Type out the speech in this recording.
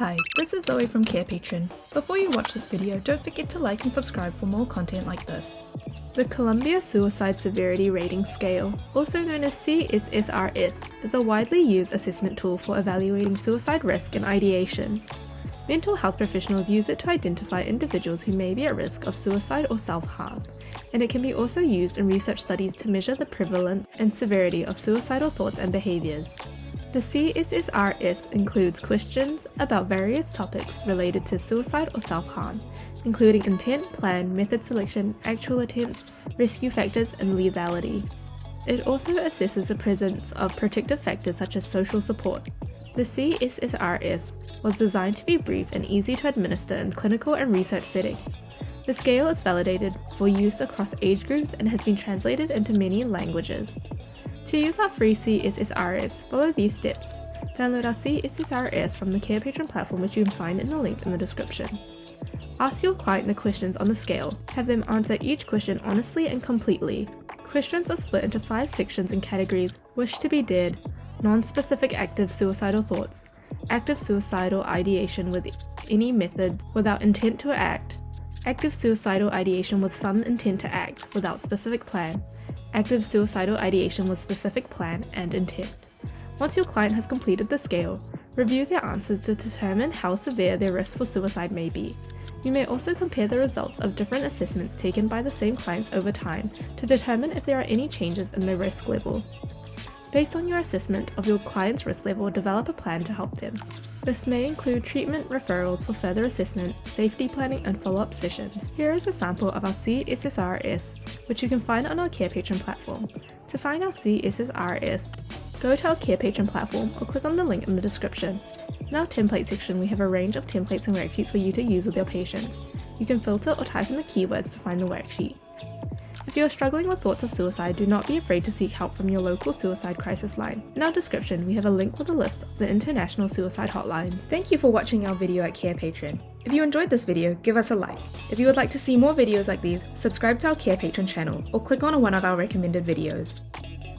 Hi, this is Zoe from Care Patron. Before you watch this video, don't forget to like and subscribe for more content like this. The Columbia Suicide Severity Rating Scale, also known as CSSRS, is a widely used assessment tool for evaluating suicide risk and ideation. Mental health professionals use it to identify individuals who may be at risk of suicide or self-harm, and it can be also used in research studies to measure the prevalence and severity of suicidal thoughts and behaviours. The CSSRS includes questions about various topics related to suicide or self-harm, including intent, plan, method selection, actual attempts, rescue factors, and lethality. It also assesses the presence of protective factors such as social support. The CSSRS was designed to be brief and easy to administer in clinical and research settings. The scale is validated for use across age groups and has been translated into many languages. To use our free CSSRS, follow these steps. Download our CSSRS from the Care Patron platform, which you can find in the link in the description. Ask your client the questions on the scale. Have them answer each question honestly and completely. Questions are split into 5 sections and categories: wish to be dead, non-specific active suicidal thoughts, active suicidal ideation with any method without intent to act, active suicidal ideation with some intent to act without specific plan, active suicidal ideation with specific plan and intent. Once your client has completed the scale, review their answers to determine how severe their risk for suicide may be. You may also compare the results of different assessments taken by the same clients over time to determine if there are any changes in their risk level. Based on your assessment of your client's risk level, develop a plan to help them. This may include treatment referrals for further assessment, safety planning, and follow-up sessions. Here is a sample of our CSSRS, which you can find on our Care Patron platform. To find our CSSRS, go to our Care Patron platform or click on the link in the description. In our template section, we have a range of templates and worksheets for you to use with your patients. You can filter or type in the keywords to find the worksheet. If you are struggling with thoughts of suicide, do not be afraid to seek help from your local suicide crisis line. In our description, we have a link with a list of the international suicide hotlines. Thank you for watching our video at Care Patron. If you enjoyed this video, give us a like. If you would like to see more videos like these, subscribe to our Care Patron channel or click on one of our recommended videos.